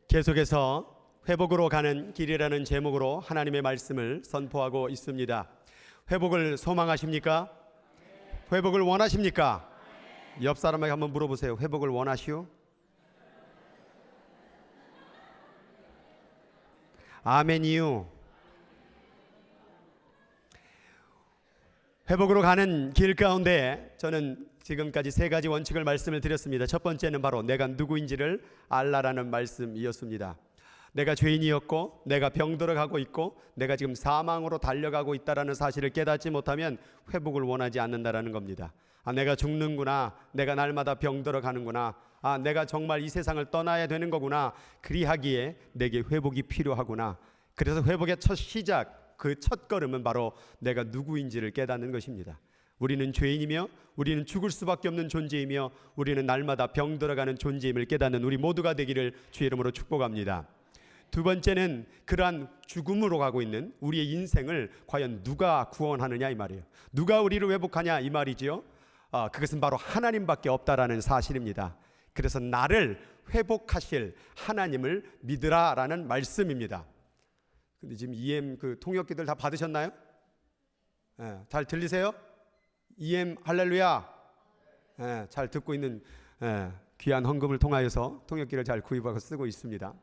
계속해서 회복으로 가는 길이라는 제목으로 하나님의 말씀을 선포하고 있습니다. 회복을 소망하십니까? 회복을 원하십니까? 옆 사람에게 한번 물어보세요. 회복을 원하시오? 아멘이요. 회복으로 가는 길 가운데 저는 지금까지 세 가지 원칙을 말씀을 드렸습니다. 첫 번째는 바로 내가 누구인지를 알라라는 말씀이었습니다. 내가 죄인이었고 내가 병들어가고 있고 내가 지금 사망으로 달려가고 있다는 사실을 깨닫지 못하면 회복을 원하지 않는다는 겁니다. 내가 죽는구나, 내가 날마다 병들어가는구나, 내가 정말 이 세상을 떠나야 되는 거구나, 그리하기에 내게 회복이 필요하구나. 그래서 회복의 첫 시작, 그 첫 걸음은 바로 내가 누구인지를 깨닫는 것입니다. 우리는 죄인이며 우리는 죽을 수밖에 없는 존재이며 우리는 날마다 병들어가는 존재임을 깨닫는 우리 모두가 되기를 주의 이름으로 축복합니다. 두 번째는 그러한 죽음으로 가고 있는 우리의 인생을 과연 누가 구원하느냐 이 말이에요. 누가 우리를 회복하냐 이 말이죠. 그것은 바로 하나님밖에 없다라는 사실입니다. 그래서 나를 회복하실 하나님을 믿으라라는 말씀입니다. 근데 지금 EM 그 통역기들 다 받으셨나요? 잘 들리세요? EM 할렐루야. 잘 듣고 있는 귀한 헌금을 통하여서 통역기를 잘 구입하고 쓰고 있습니다.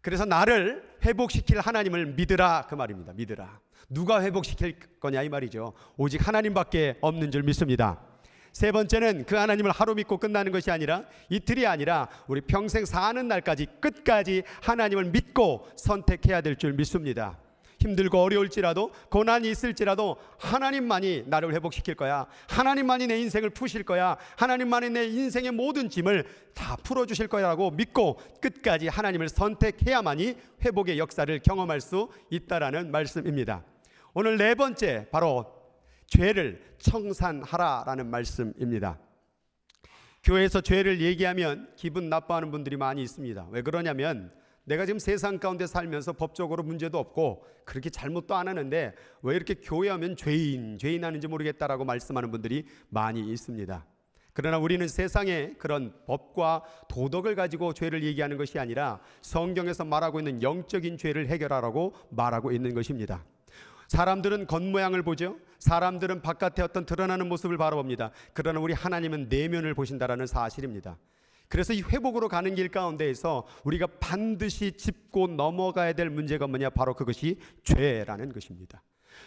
그래서 나를 회복시킬 하나님을 믿으라 그 말입니다. 믿으라. 누가 회복시킬 거냐 이 말이죠. 오직 하나님밖에 없는 줄 믿습니다. 세 번째는 그 하나님을 하루 믿고 끝나는 것이 아니라 이틀이 아니라 우리 평생 사는 날까지 끝까지 하나님을 믿고 선택해야 될 줄 믿습니다. 힘들고 어려울지라도 고난이 있을지라도 하나님만이 나를 회복시킬 거야. 하나님만이 내 인생을 푸실 거야. 하나님만이 내 인생의 모든 짐을 다 풀어주실 거라고 믿고 끝까지 하나님을 선택해야만이 회복의 역사를 경험할 수 있다라는 말씀입니다. 오늘 네 번째 바로 죄를 청산하라라는 말씀입니다. 교회에서 죄를 얘기하면 기분 나빠하는 분들이 많이 있습니다. 왜 그러냐면 내가 지금 세상 가운데 살면서 법적으로 문제도 없고 그렇게 잘못도 안 하는데 왜 이렇게 교회하면 죄인 하는지 모르겠다라고 말씀하는 분들이 많이 있습니다. 그러나 우리는 세상의 그런 법과 도덕을 가지고 죄를 얘기하는 것이 아니라 성경에서 말하고 있는 영적인 죄를 해결하라고 말하고 있는 것입니다. 사람들은 겉모양을 보죠. 사람들은 바깥의 어떤 드러나는 모습을 바라봅니다. 그러나 우리 하나님은 내면을 보신다라는 사실입니다. 그래서 이 회복으로 가는 길 가운데에서 우리가 반드시 짚고 넘어가야 될 문제가 뭐냐? 바로 그것이 죄라는 것입니다.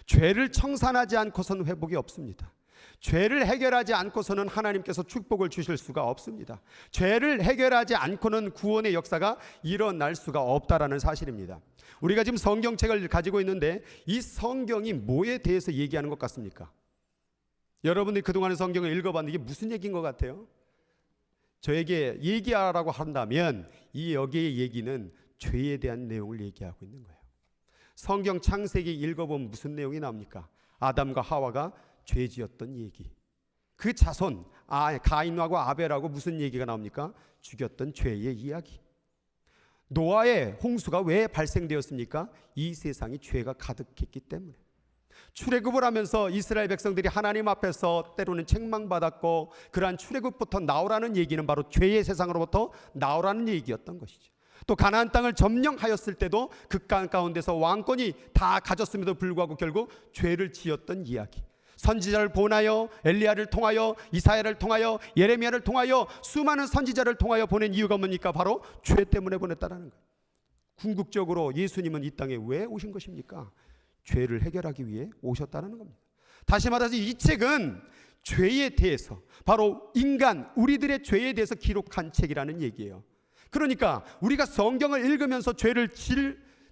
죄를 청산하지 않고서는 회복이 없습니다. 죄를 해결하지 않고서는 하나님께서 축복을 주실 수가 없습니다. 죄를 해결하지 않고는 구원의 역사가 일어날 수가 없다라는 사실입니다. 우리가 지금 성경책을 가지고 있는데 이 성경이 뭐에 대해서 얘기하는 것 같습니까? 여러분들이 그동안의 성경을 읽어봤는데 이게 무슨 얘기인 것 같아요? 저에게 얘기하라고 한다면 이 여기의 얘기는 죄에 대한 내용을 얘기하고 있는 거예요. 성경 창세기 읽어보면 무슨 내용이 나옵니까? 아담과 하와가 죄 지었던 얘기. 그 자손 가인하고 아벨하고 무슨 얘기가 나옵니까? 죽였던 죄의 이야기. 노아의 홍수가 왜 발생되었습니까? 이 세상이 죄가 가득했기 때문에. 출애굽을 하면서 이스라엘 백성들이 하나님 앞에서 때로는 책망받았고 그러한 출애굽부터 나오라는 얘기는 바로 죄의 세상으로부터 나오라는 얘기였던 것이죠. 또 가나안 땅을 점령하였을 때도 그 땅 가운데서 왕권이 다 가졌음에도 불구하고 결국 죄를 지었던 이야기. 선지자를 보내어 엘리야를 통하여 이사야를 통하여 예레미야를 통하여 수많은 선지자를 통하여 보낸 이유가 뭡니까? 바로 죄 때문에 보냈다라는 거예요. 궁극적으로 예수님은 이 땅에 왜 오신 것입니까? 죄를 해결하기 위해 오셨다는 겁니다. 다시 말해서 이 책은 죄에 대해서 바로 인간 우리들의 죄에 대해서 기록한 책이라는 얘기예요. 그러니까 우리가 성경을 읽으면서 죄를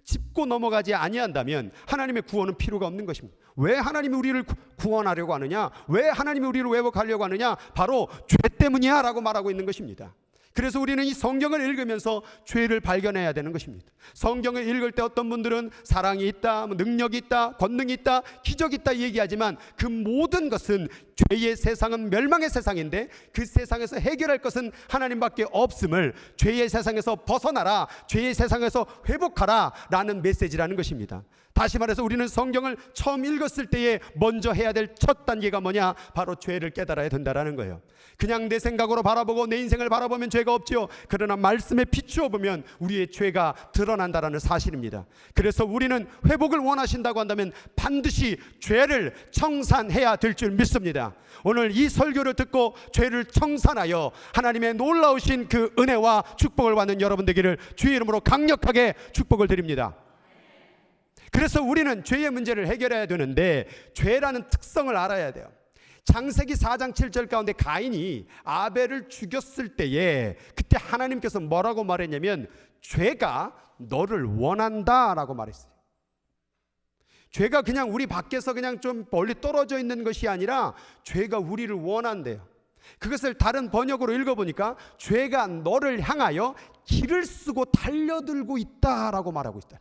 짚고 넘어가지 아니한다면 하나님의 구원은 필요가 없는 것입니다. 왜 하나님이 우리를 구원하려고 하느냐? 왜 하나님이 우리를 회복하려고 하느냐? 바로 죄 때문이야 라고 말하고 있는 것입니다. 그래서 우리는 이 성경을 읽으면서 죄를 발견해야 되는 것입니다. 성경을 읽을 때 어떤 분들은 사랑이 있다, 능력이 있다, 권능이 있다, 기적이 있다 얘기하지만 그 모든 것은 죄의 세상은 멸망의 세상인데 그 세상에서 해결할 것은 하나님밖에 없음을, 죄의 세상에서 벗어나라, 죄의 세상에서 회복하라 라는 메시지라는 것입니다. 다시 말해서 우리는 성경을 처음 읽었을 때에 먼저 해야 될 첫 단계가 뭐냐? 바로 죄를 깨달아야 된다는 거예요. 그냥 내 생각으로 바라보고 내 인생을 바라보면 죄가 없지요. 그러나 말씀에 비추어 보면 우리의 죄가 드러난다는 사실입니다. 그래서 우리는 회복을 원하신다고 한다면 반드시 죄를 청산해야 될 줄 믿습니다. 오늘 이 설교를 듣고 죄를 청산하여 하나님의 놀라우신 그 은혜와 축복을 받는 여러분 되기를 주의 이름으로 강력하게 축복을 드립니다. 그래서 우리는 죄의 문제를 해결해야 되는데 죄라는 특성을 알아야 돼요. 창세기 4장 7절 가운데 가인이 아벨을 죽였을 때에 그때 하나님께서 뭐라고 말했냐면 죄가 너를 원한다 라고 말했어요. 죄가 그냥 우리 밖에서 그냥 좀 멀리 떨어져 있는 것이 아니라 죄가 우리를 원한대요. 그것을 다른 번역으로 읽어보니까 죄가 너를 향하여 길을 쓰고 달려들고 있다라고 말하고 있다.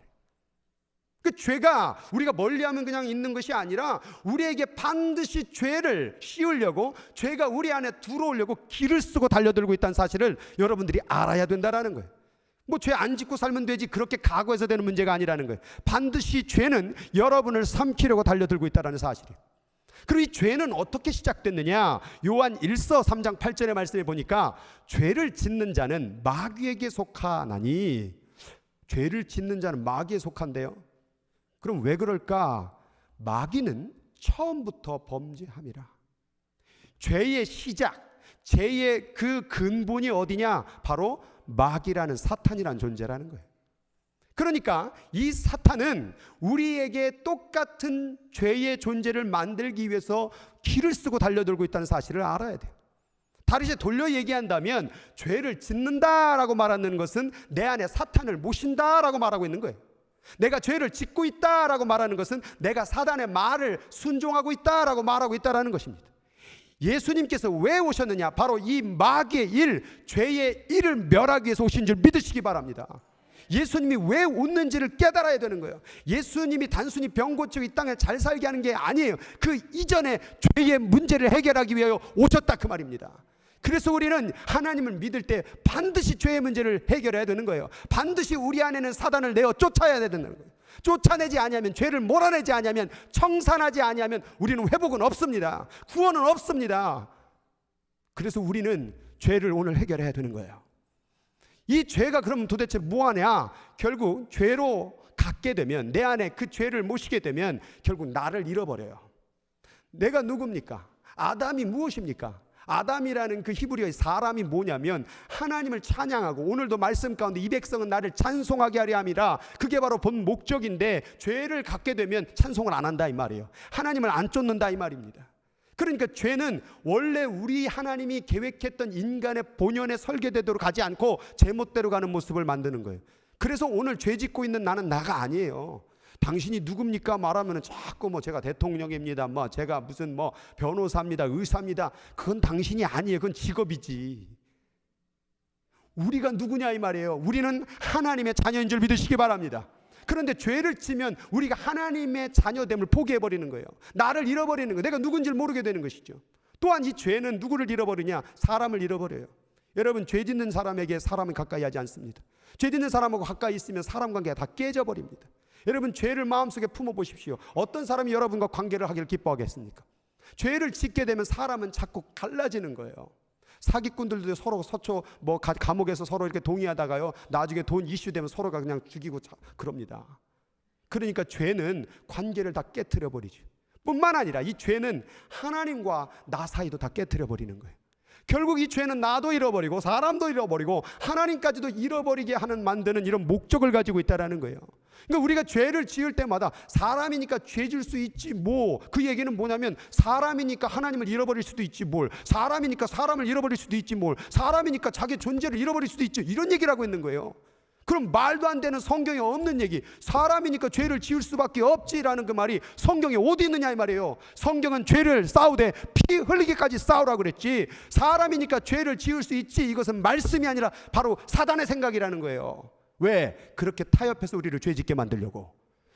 그 죄가 우리가 멀리하면 그냥 있는 것이 아니라 우리에게 반드시 죄를 씌우려고, 죄가 우리 안에 들어오려고 길을 쓰고 달려들고 있다는 사실을 여러분들이 알아야 된다는 거예요. 뭐 죄 안 짓고 살면 되지, 그렇게 각오해서 되는 문제가 아니라는 거예요. 반드시 죄는 여러분을 삼키려고 달려들고 있다는 사실이에요. 그리고 이 죄는 어떻게 시작됐느냐? 요한 1서 3장 8절의 말씀에 보니까 죄를 짓는 자는 마귀에게 속하나니, 죄를 짓는 자는 마귀에 속한대요. 그럼 왜 그럴까? 마귀는 처음부터 범죄함이라. 죄의 시작, 죄의 그 근본이 어디냐? 바로 마귀라는 사탄이라는 존재라는 거예요. 그러니까 이 사탄은 우리에게 똑같은 죄의 존재를 만들기 위해서 길을 쓰고 달려들고 있다는 사실을 알아야 돼요. 다시 돌려 얘기한다면 죄를 짓는다라고 말하는 것은 내 안에 사탄을 모신다라고 말하고 있는 거예요. 내가 죄를 짓고 있다라고 말하는 것은 내가 사단의 말을 순종하고 있다라고 말하고 있다라는 것입니다. 예수님께서 왜 오셨느냐? 바로 이 마귀의 일, 죄의 일을 멸하기 위해서 오신 줄 믿으시기 바랍니다. 예수님이 왜 오는지를 깨달아야 되는 거예요. 예수님이 단순히 병 고치고 이 땅에 잘 살게 하는 게 아니에요. 그 이전에 죄의 문제를 해결하기 위하여 오셨다 그 말입니다. 그래서 우리는 하나님을 믿을 때 반드시 죄의 문제를 해결해야 되는 거예요. 반드시 우리 안에는 사단을 내어 쫓아야 되는 거예요. 쫓아내지 아니하면, 죄를 몰아내지 아니하면, 청산하지 아니하면 우리는 회복은 없습니다. 구원은 없습니다. 그래서 우리는 죄를 오늘 해결해야 되는 거예요. 이 죄가 그럼 도대체 뭐하냐? 결국 죄로 갖게 되면, 내 안에 그 죄를 모시게 되면 결국 나를 잃어버려요. 내가 누굽니까? 아담이 무엇입니까? 아담이라는 그 히브리어의 사람이 뭐냐면 하나님을 찬양하고, 오늘도 말씀 가운데 이 백성은 나를 찬송하게 하려 함이라, 그게 바로 본 목적인데 죄를 갖게 되면 찬송을 안 한다 이 말이에요. 하나님을 안 쫓는다 이 말입니다. 그러니까 죄는 원래 우리 하나님이 계획했던 인간의 본연의 설계대로 가지 않고 제멋대로 가는 모습을 만드는 거예요. 그래서 오늘 죄 짓고 있는 나는 나가 아니에요. 당신이 누굽니까? 말하면 자꾸 뭐 제가 대통령입니다, 뭐 제가 무슨 뭐 변호사입니다, 의사입니다. 그건 당신이 아니에요. 그건 직업이지. 우리가 누구냐 이 말이에요. 우리는 하나님의 자녀인 줄 믿으시기 바랍니다. 그런데 죄를 지면 우리가 하나님의 자녀됨을 포기해버리는 거예요. 나를 잃어버리는 거예요. 내가 누군지를 모르게 되는 것이죠. 또한 이 죄는 누구를 잃어버리냐? 사람을 잃어버려요. 여러분, 죄 짓는 사람에게 사람은 가까이 하지 않습니다. 죄 짓는 사람하고 가까이 있으면 사람 관계가 다 깨져버립니다. 여러분, 죄를 마음속에 품어보십시오. 어떤 사람이 여러분과 관계를 하기를 기뻐하겠습니까? 죄를 짓게 되면 사람은 자꾸 갈라지는 거예요. 사기꾼들도 서로 서초 뭐 감옥에서 서로 이렇게 동의하다가요, 나중에 돈 이슈되면 서로가 그냥 죽이고 그럽니다. 그러니까 죄는 관계를 다 깨트려 버리죠. 뿐만 아니라 이 죄는 하나님과 나 사이도 다 깨트려 버리는 거예요. 결국 이 죄는 나도 잃어버리고 사람도 잃어버리고 하나님까지도 잃어버리게 하는 만드는 이런 목적을 가지고 있다라는 거예요. 그러니까 우리가 죄를 지을 때마다 사람이니까 죄 질 수 있지 뭐, 그 얘기는 뭐냐면 사람이니까 하나님을 잃어버릴 수도 있지 뭘, 사람이니까 사람을 잃어버릴 수도 있지 뭘, 사람이니까 자기 존재를 잃어버릴 수도 있지, 이런 얘기를 하고 있는 거예요. 그럼 말도 안 되는, 성경에 없는 얘기, 사람이니까 죄를 지을 수밖에 없지라는 그 말이 성경에 어디 있느냐 이 말이에요. 성경은 죄를 싸우되 피 흘리기까지 싸우라고 그랬지, 사람이니까 죄를 지을 수 있지, 이것은 말씀이 아니라 바로 사단의 생각이라는 거예요. 왜? 그렇게 타협해서 우리를 죄짓게 만들려고,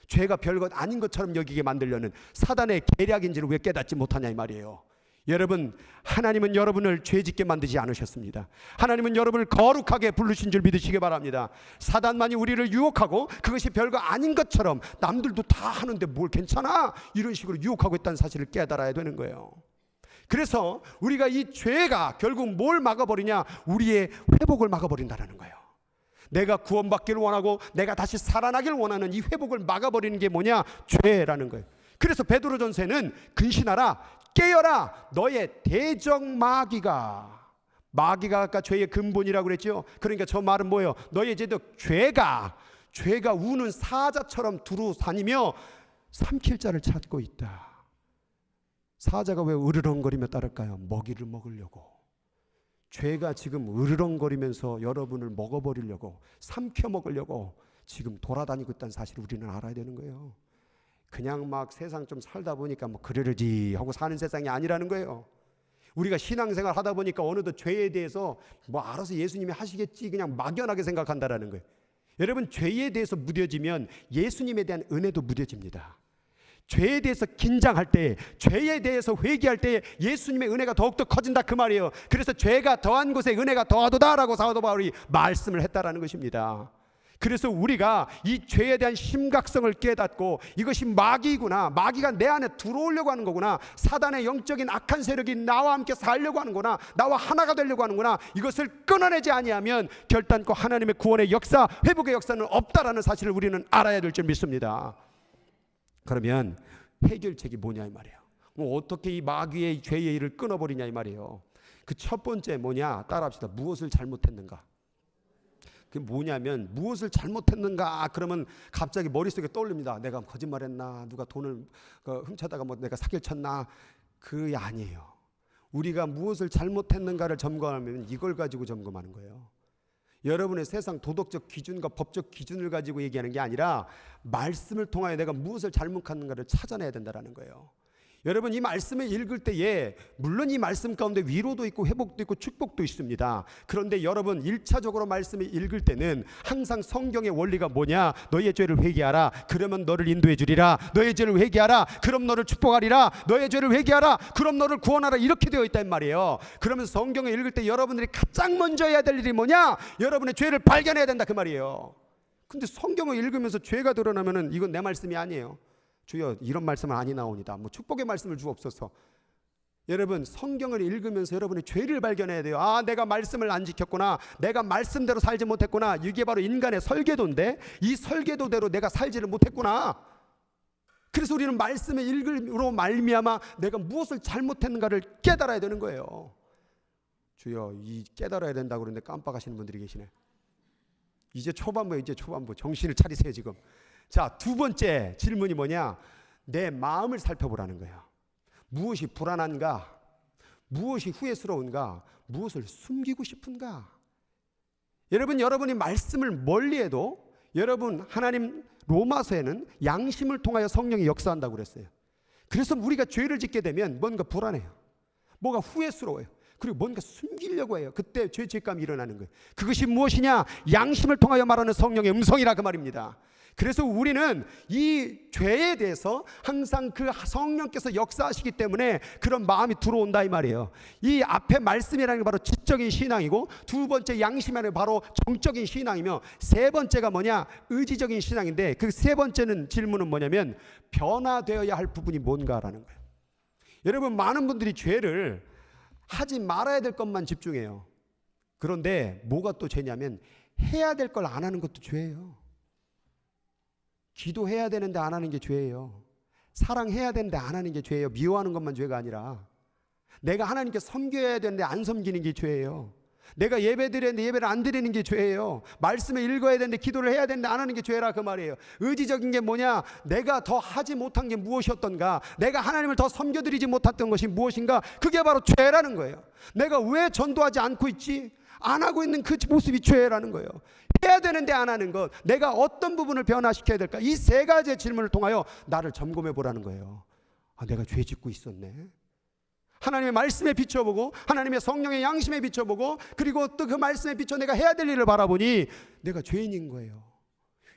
죄가 별것 아닌 것처럼 여기게 만들려는 사단의 계략인지를 왜 깨닫지 못하냐 이 말이에요. 여러분, 하나님은 여러분을 죄짓게 만들지 않으셨습니다. 하나님은 여러분을 거룩하게 부르신 줄 믿으시기 바랍니다. 사단만이 우리를 유혹하고 그것이 별거 아닌 것처럼 남들도 다 하는데 뭘 괜찮아? 이런 식으로 유혹하고 있다는 사실을 깨달아야 되는 거예요. 그래서 우리가 이 죄가 결국 뭘 막아버리냐? 우리의 회복을 막아버린다는 거예요. 내가 구원받기를 원하고 내가 다시 살아나기를 원하는 이 회복을 막아버리는 게 뭐냐? 죄라는 거예요. 그래서 베드로전서에는 근신하라, 깨어라, 너의 대적 마귀가 아까 죄의 근본이라고 그랬죠. 그러니까 저 말은 뭐예요? 너의 죄가 우는 사자처럼 두루 다니며 삼킬 자를 찾고 있다. 사자가 왜 으르렁거리며 따를까요? 먹이를 먹으려고. 죄가 지금 으르렁거리면서 여러분을 먹어버리려고, 삼켜 먹으려고 지금 돌아다니고 있다는 사실을 우리는 알아야 되는 거예요. 그냥 막 세상 좀 살다 보니까 뭐 그러지 하고 사는 세상이 아니라는 거예요. 우리가 신앙생활 하다 보니까 어느덧 죄에 대해서 뭐 알아서 예수님이 하시겠지 그냥 막연하게 생각한다라는 거예요. 여러분, 죄에 대해서 무뎌지면 예수님에 대한 은혜도 무뎌집니다. 죄에 대해서 긴장할 때, 죄에 대해서 회개할 때 예수님의 은혜가 더욱더 커진다 그 말이에요. 그래서 죄가 더한 곳에 은혜가 더하도다라고 사도 바울이 말씀을 했다라는 것입니다. 그래서 우리가 이 죄에 대한 심각성을 깨닫고 이것이 마귀구나, 마귀가 내 안에 들어오려고 하는 거구나, 사단의 영적인 악한 세력이 나와 함께 살려고 하는구나, 나와 하나가 되려고 하는구나, 이것을 끊어내지 아니하면 결단코 하나님의 구원의 역사, 회복의 역사는 없다라는 사실을 우리는 알아야 될 줄 믿습니다. 그러면 해결책이 뭐냐 이 말이에요. 어떻게 이 마귀의 죄의 일을 끊어버리냐 이 말이에요. 그 첫 번째 뭐냐, 따라합시다. 무엇을 잘못했는가. 그게 뭐냐면, 무엇을 잘못했는가 그러면 갑자기 머릿속에 떠올립니다. 내가 거짓말했나, 누가 돈을 훔쳐다가 뭐 내가 사기를 쳤나. 그게 아니에요. 우리가 무엇을 잘못했는가를 점검하면 이걸 가지고 점검하는 거예요. 여러분의 세상 도덕적 기준과 법적 기준을 가지고 얘기하는 게 아니라 말씀을 통하여 내가 무엇을 잘못했는가를 찾아내야 된다는 거예요. 여러분, 이 말씀을 읽을 때에 물론 이 말씀 가운데 위로도 있고 회복도 있고 축복도 있습니다. 그런데 여러분, 1차적으로 말씀을 읽을 때는 항상 성경의 원리가 뭐냐? 너의 죄를 회개하라, 그러면 너를 인도해 주리라. 너의 죄를 회개하라, 그럼 너를 축복하리라. 너의 죄를 회개하라, 그럼 너를 구원하라. 이렇게 되어 있단 말이에요. 그러면서 성경을 읽을 때 여러분들이 가장 먼저 해야 될 일이 뭐냐? 여러분의 죄를 발견해야 된다 그 말이에요. 근데 성경을 읽으면서 죄가 드러나면은 이건 내 말씀이 아니에요. 주여, 이런 말씀은 아니 나옵니다. 뭐 축복의 말씀을 주옵소서. 여러분, 성경을 읽으면서 여러분의 죄를 발견해야 돼요. 아, 내가 말씀을 안 지켰구나, 내가 말씀대로 살지 못했구나. 이게 바로 인간의 설계도인데 이 설계도대로 내가 살지를 못했구나. 그래서 우리는 말씀을 읽음으로 말미암아 내가 무엇을 잘못했는가를 깨달아야 되는 거예요. 주여, 이 깨달아야 된다고 그러는데 깜빡하시는 분들이 계시네. 이제 초반부 정신을 차리세요 지금. 자, 두 번째 질문이 뭐냐? 내 마음을 살펴보라는 거예요. 무엇이 불안한가? 무엇이 후회스러운가? 무엇을 숨기고 싶은가? 여러분, 여러분이 말씀을 멀리해도 여러분, 하나님 로마서에는 양심을 통하여 성령이 역사한다고 그랬어요. 그래서 우리가 죄를 짓게 되면 뭔가 불안해요. 뭐가 후회스러워요. 그리고 뭔가 숨기려고 해요. 그때 죄책감이 일어나는 거예요. 그것이 무엇이냐? 양심을 통하여 말하는 성령의 음성이라 그 말입니다. 그래서 우리는 이 죄에 대해서 항상 그 성령께서 역사하시기 때문에 그런 마음이 들어온다 이 말이에요. 이 앞에 말씀이라는 게 바로 지적인 신앙이고, 두 번째 양심이라는 게 바로 정적인 신앙이며, 세 번째가 뭐냐? 의지적인 신앙인데, 그 세 번째는 질문은 뭐냐면 변화되어야 할 부분이 뭔가라는 거예요. 여러분, 많은 분들이 죄를 하지 말아야 될 것만 집중해요. 그런데 뭐가 또 죄냐면 해야 될 걸 안 하는 것도 죄예요. 기도해야 되는데 안 하는 게 죄예요. 사랑해야 되는데 안 하는 게 죄예요. 미워하는 것만 죄가 아니라 내가 하나님께 섬겨야 되는데 안 섬기는 게 죄예요. 내가 예배 드리는데 예배를 안 드리는 게 죄예요. 말씀을 읽어야 되는데 기도를 해야 되는데 안 하는 게 죄라 그 말이에요. 의지적인 게 뭐냐? 내가 더 하지 못한 게 무엇이었던가, 내가 하나님을 더 섬겨드리지 못했던 것이 무엇인가, 그게 바로 죄라는 거예요. 내가 왜 전도하지 않고 있지? 안 하고 있는 그 모습이 죄라는 거예요. 해야 되는데 안 하는 것, 내가 어떤 부분을 변화시켜야 될까? 이 세 가지의 질문을 통하여 나를 점검해 보라는 거예요. 아, 내가 죄 짓고 있었네. 하나님의 말씀에 비춰보고, 하나님의 성령의 양심에 비춰보고, 그리고 또 그 말씀에 비춰 내가 해야 될 일을 바라보니 내가 죄인인 거예요.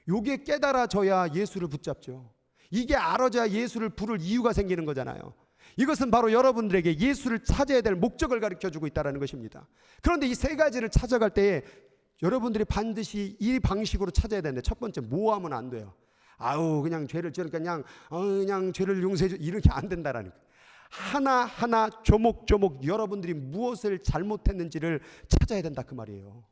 요게 깨달아져야 예수를 붙잡죠. 이게 알아져야 예수를 부를 이유가 생기는 거잖아요. 이것은 바로 여러분들에게 예수를 찾아야 될 목적을 가르쳐주고 있다는 것입니다. 그런데 이 세 가지를 찾아갈 때에 여러분들이 반드시 이 방식으로 찾아야 되는데, 첫 번째, 모호하면 안 돼요. 아우 그냥 죄를 지으니까 그냥 죄를 용서해 줘, 이렇게 안 된다라는 거예요. 하나하나 조목조목 여러분들이 무엇을 잘못했는지를 찾아야 된다 그 말이에요.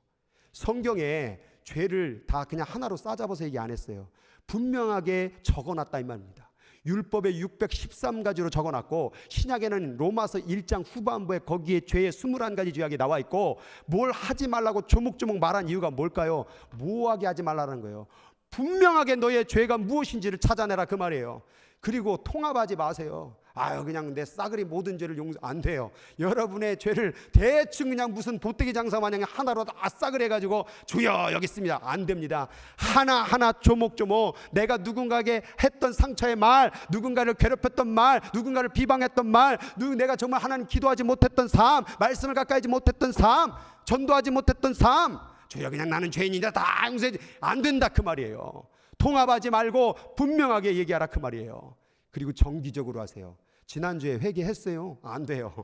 성경에 죄를 다 그냥 하나로 싸잡아서 얘기 안 했어요. 분명하게 적어놨다 이 말입니다. 율법에 613가지로 적어놨고, 신약에는 로마서 1장 후반부에 거기에 죄의 21가지 죄악이 나와 있고, 뭘 하지 말라고 조목조목 말한 이유가 뭘까요? 모호하게 하지 말라는 거예요. 분명하게 너의 죄가 무엇인지를 찾아내라 그 말이에요. 그리고 통합하지 마세요. 아유 그냥 내 싸그리 모든 죄를 용서 안 돼요. 여러분의 죄를 대충 그냥 무슨 보태기 장사 마냥 하나로 다 싸그리 해가지고 주여 여기 있습니다, 안 됩니다. 하나하나 조목조목 내가 누군가에게 했던 상처의 말, 누군가를 괴롭혔던 말, 누군가를 비방했던 말, 내가 정말 하나님 기도하지 못했던 삶, 말씀을 가까이 하지 못했던 삶, 전도하지 못했던 삶, 주여 그냥 나는 죄인이다 다 용서해, 안 된다 그 말이에요. 통합하지 말고 분명하게 얘기하라 그 말이에요. 그리고 정기적으로 하세요. 지난주에 회개했어요? 안 돼요.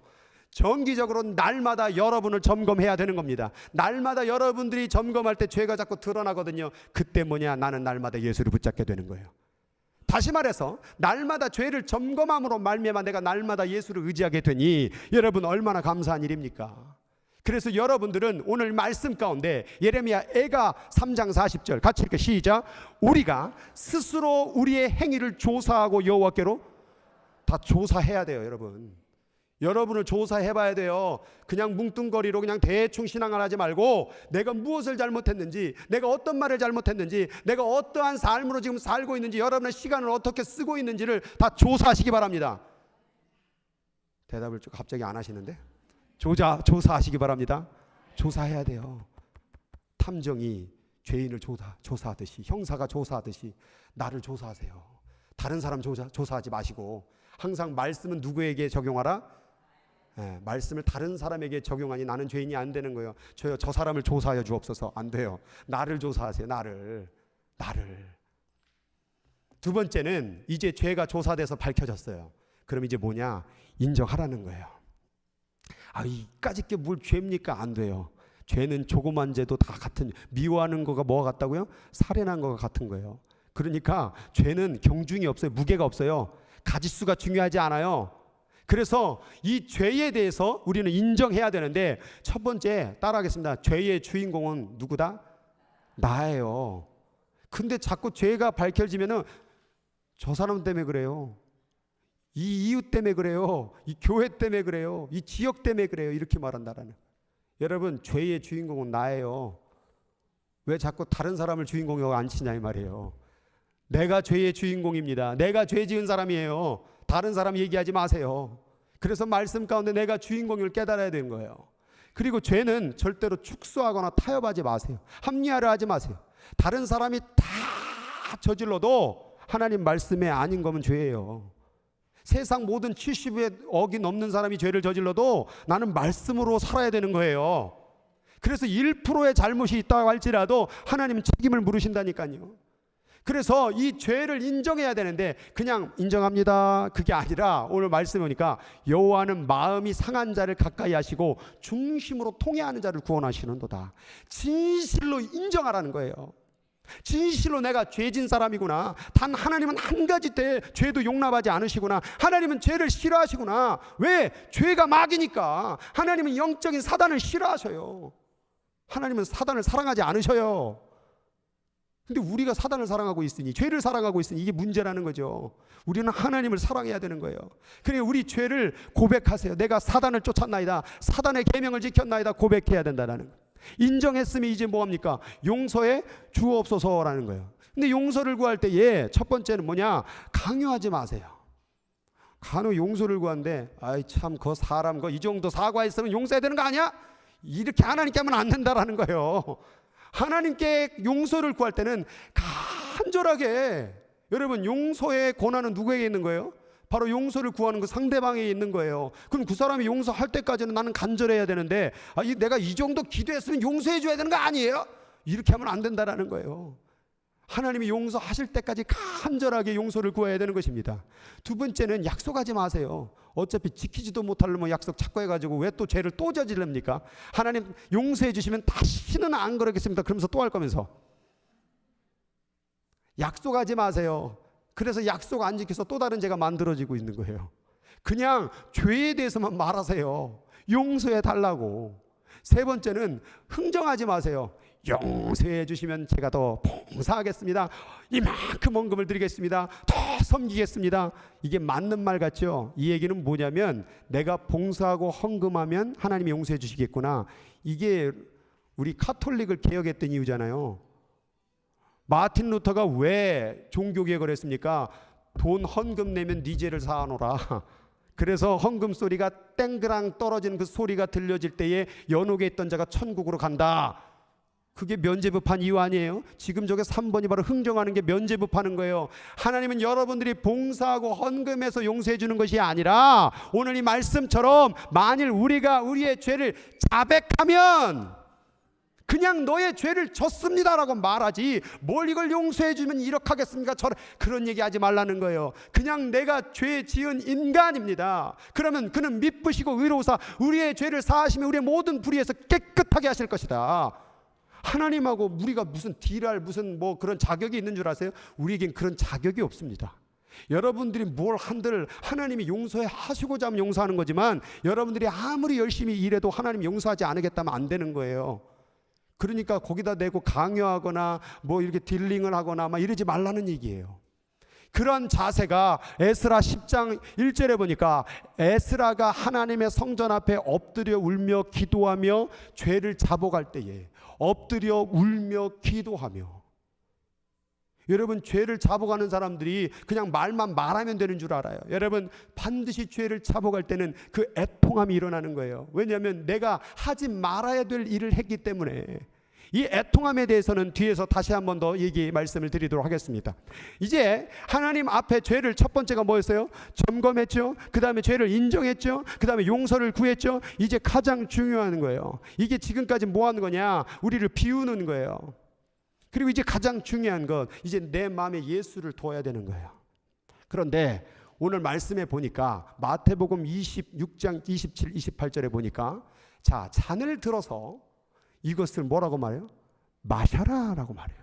정기적으로 날마다 여러분을 점검해야 되는 겁니다. 날마다 여러분들이 점검할 때 죄가 자꾸 드러나거든요. 그때 뭐냐? 나는 날마다 예수를 붙잡게 되는 거예요. 다시 말해서 날마다 죄를 점검함으로 말미암아 내가 날마다 예수를 의지하게 되니 여러분 얼마나 감사한 일입니까? 그래서 여러분들은 오늘 말씀 가운데 예레미야 애가 3장 40절 같이 읽게 시작. 우리가 스스로 우리의 행위를 조사하고 여호와께로 다 조사해야 돼요. 여러분을 조사해봐야 돼요. 그냥 뭉뚱거리로 그냥 대충 신앙을 하지 말고 내가 무엇을 잘못했는지, 내가 어떤 말을 잘못했는지, 내가 어떠한 삶으로 지금 살고 있는지, 여러분의 시간을 어떻게 쓰고 있는지를 다 조사하시기 바랍니다. 대답을 좀 갑자기 안 하시는데? 조사하시기 바랍니다. 조사해야 돼요. 탐정이 죄인을 조사하듯이, 형사가 조사하듯이 나를 조사하세요. 다른 사람 조사하지 마시고 항상 말씀은 누구에게 적용하라? 말씀을 다른 사람에게 적용하니 나는 죄인이 안 되는 거예요. 저요 저 사람을 조사하여 주옵소서. 안 돼요. 나를 조사하세요. 나를. 두 번째는 이제 죄가 조사돼서 밝혀졌어요. 그럼 이제 뭐냐? 인정하라는 거예요. 이까짓 게 뭘 죄입니까? 안 돼요. 죄는 조그만 죄도 다 같은, 미워하는 거가 뭐가 같다고요? 살인한 거가 같은 거예요. 그러니까 죄는 경중이 없어요. 무게가 없어요. 가짓수가 중요하지 않아요. 그래서 이 죄에 대해서 우리는 인정해야 되는데, 첫 번째 따라하겠습니다. 죄의 주인공은 누구다? 나예요. 근데 자꾸 죄가 밝혀지면은 저 사람 때문에 그래요, 이 이웃 때문에 그래요, 이 교회 때문에 그래요, 이 지역 때문에 그래요, 이렇게 말한다라는. 여러분, 죄의 주인공은 나예요. 왜 자꾸 다른 사람을 주인공으로 안 치냐 이 말이에요. 내가 죄의 주인공입니다. 내가 죄 지은 사람이에요. 다른 사람 얘기하지 마세요. 그래서 말씀 가운데 내가 주인공을 깨달아야 되는 거예요. 그리고 죄는 절대로 축소하거나 타협하지 마세요. 합리화를 하지 마세요. 다른 사람이 다 저질러도 하나님 말씀에 아닌 거면 죄예요. 세상 모든 70억이 넘는 사람이 죄를 저질러도 나는 말씀으로 살아야 되는 거예요. 그래서 1%의 잘못이 있다고 할지라도 하나님은 책임을 물으신다니까요. 그래서 이 죄를 인정해야 되는데 그냥 인정합니다 그게 아니라, 오늘 말씀에 보니까 여호와는 마음이 상한 자를 가까이 하시고 중심으로 통회하는 자를 구원하시는도다. 진실로 인정하라는 거예요. 진실로 내가 죄진 사람이구나. 단 하나님은 한 가지 때 죄도 용납하지 않으시구나. 하나님은 죄를 싫어하시구나. 왜? 죄가 막이니까. 하나님은 영적인 사단을 싫어하셔요. 하나님은 사단을 사랑하지 않으셔요. 근데 우리가 사단을 사랑하고 있으니, 죄를 사랑하고 있으니 이게 문제라는 거죠. 우리는 하나님을 사랑해야 되는 거예요. 그러니까 우리 죄를 고백하세요. 내가 사단을 쫓았나이다, 사단의 계명을 지켰나이다 고백해야 된다는 거예요. 인정했으면 이제 뭐합니까? 용서해 주옵소서라는 거예요. 근데 용서를 구할 때 첫 번째는 뭐냐? 강요하지 마세요. 간혹 용서를 구하는데 참 그 사람 이 정도 사과했으면 용서해야 되는 거 아니야? 이렇게 하나님께 하면 안 된다라는 거예요. 하나님께 용서를 구할 때는 간절하게, 여러분 용서의 권한은 누구에게 있는 거예요? 바로 용서를 구하는 그 상대방에 있는 거예요. 그럼 그 사람이 용서할 때까지는 나는 간절해야 되는데 내가 이 정도 기도했으면 용서해 줘야 되는 거 아니에요? 이렇게 하면 안 된다라는 거예요. 하나님이 용서하실 때까지 간절하게 용서를 구해야 되는 것입니다. 두 번째는 약속하지 마세요. 어차피 지키지도 못하려면 약속 자꾸 해가지고 왜 또 죄를 또 저지릅니까? 하나님 용서해 주시면 다시는 안 그러겠습니다. 그러면서 또 할 거면서. 약속하지 마세요. 그래서 약속 안 지켜서 또 다른 죄가 만들어지고 있는 거예요. 그냥 죄에 대해서만 말하세요. 용서해 달라고. 세 번째는 흥정하지 마세요. 용서해 주시면 제가 더 봉사하겠습니다. 이만큼 헌금을 드리겠습니다. 더 섬기겠습니다. 이게 맞는 말 같죠? 이 얘기는 뭐냐면 내가 봉사하고 헌금하면 하나님이 용서해 주시겠구나. 이게 우리 카톨릭을 개혁했던 이유잖아요. 마틴 루터가 왜 종교개혁을 했습니까? 돈 헌금 내면 네 죄를 사하노라. 그래서 헌금 소리가 땡그랑 떨어지는 그 소리가 들려질 때에 연옥에 있던 자가 천국으로 간다. 그게 면죄부판 이유 아니에요? 지금 저게 3번이 바로 흥정하는 게 면죄부파는 거예요. 하나님은 여러분들이 봉사하고 헌금해서 용서해 주는 것이 아니라 오늘 이 말씀처럼 만일 우리가 우리의 죄를 자백하면 그냥 너의 죄를 졌습니다라고 말하지 뭘 이걸 용서해 주면 이렇게 하겠습니까? 그런 얘기 하지 말라는 거예요. 그냥 내가 죄 지은 인간입니다. 그러면 그는 미쁘시고 의로우사 우리의 죄를 사하시며 우리의 모든 불의에서 깨끗하게 하실 것이다. 하나님하고 우리가 무슨 딜할 무슨 뭐 그런 자격이 있는 줄 아세요? 우리에겐 그런 자격이 없습니다. 여러분들이 뭘 한들 하나님이 용서해 하시고자 하면 용서하는 거지만 여러분들이 아무리 열심히 일해도 하나님이 용서하지 않겠다면 안 되는 거예요. 그러니까 거기다 대고 강요하거나 뭐 이렇게 딜링을 하거나 막 이러지 말라는 얘기예요. 그런 자세가 에스라 10장 1절에 보니까 에스라가 하나님의 성전 앞에 엎드려 울며 기도하며 죄를 자복할 때에 엎드려 울며 기도하며. 여러분 죄를 자복하는 사람들이 그냥 말만 말하면 되는 줄 알아요. 여러분 반드시 죄를 자복할 때는 그 애통함이 일어나는 거예요. 왜냐하면 내가 하지 말아야 될 일을 했기 때문에. 이 애통함에 대해서는 뒤에서 다시 한 번 더 말씀을 드리도록 하겠습니다. 이제 하나님 앞에 죄를 첫 번째가 뭐였어요? 점검했죠. 그 다음에 죄를 인정했죠. 그 다음에 용서를 구했죠. 이제 가장 중요한 거예요. 이게 지금까지 뭐 하는 거냐? 우리를 비우는 거예요. 그리고 이제 가장 중요한 건 이제 내 마음에 예수를 둬야 되는 거예요. 그런데 오늘 말씀에 보니까 마태복음 26장 27, 28절에 보니까 자, 잔을 들어서 이것을 뭐라고 말해요? 마셔라 라고 말해요.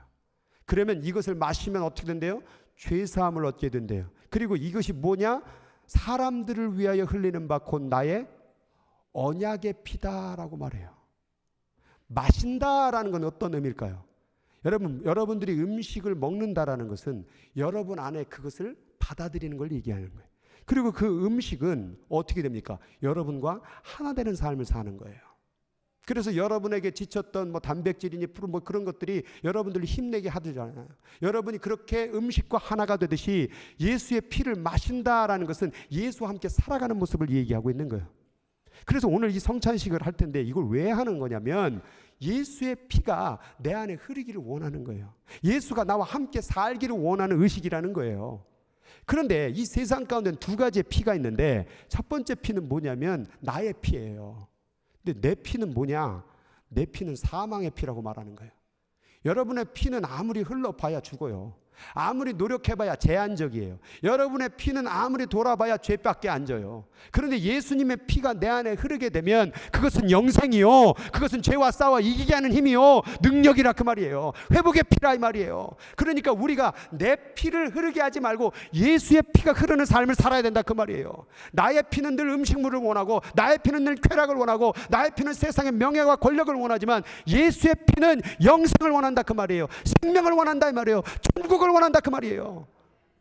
그러면 이것을 마시면 어떻게 된대요? 죄사함을 얻게 된대요. 그리고 이것이 뭐냐? 사람들을 위하여 흘리는 바 곧 나의 언약의 피다라고 말해요. 마신다라는 건 어떤 의미일까요? 여러분들이 음식을 먹는다라는 것은 여러분 안에 그것을 받아들이는 걸 얘기하는 거예요. 그리고 그 음식은 어떻게 됩니까? 여러분과 하나 되는 삶을 사는 거예요. 그래서 여러분에게 지쳤던 뭐 단백질이니 뭐 그런 것들이 여러분들을 힘내게 하잖아요. 여러분이 그렇게 음식과 하나가 되듯이 예수의 피를 마신다라는 것은 예수와 함께 살아가는 모습을 얘기하고 있는 거예요. 그래서 오늘 이 성찬식을 할 텐데 이걸 왜 하는 거냐면 예수의 피가 내 안에 흐르기를 원하는 거예요. 예수가 나와 함께 살기를 원하는 의식이라는 거예요. 그런데 이 세상 가운데는 두 가지의 피가 있는데 첫 번째 피는 뭐냐면 나의 피예요. 근데 내 피는 뭐냐? 내 피는 사망의 피라고 말하는 거예요. 여러분의 피는 아무리 흘러봐야 죽어요. 아무리 노력해봐야 제한적이에요. 여러분의 피는 아무리 돌아봐야 죄밖에 안 져요. 그런데 예수님의 피가 내 안에 흐르게 되면 그것은 영생이요, 그것은 죄와 싸워 이기게 하는 힘이요, 능력이라 그 말이에요. 회복의 피라 이 말이에요. 그러니까 우리가 내 피를 흐르게 하지 말고 예수의 피가 흐르는 삶을 살아야 된다 그 말이에요. 나의 피는 늘 음식물을 원하고 나의 피는 늘 쾌락을 원하고 나의 피는 세상의 명예와 권력을 원하지만 예수의 피는 영생을 원한다 그 말이에요. 생명을 원한다 이 말이에요. 천국을 원한다 그 말이에요.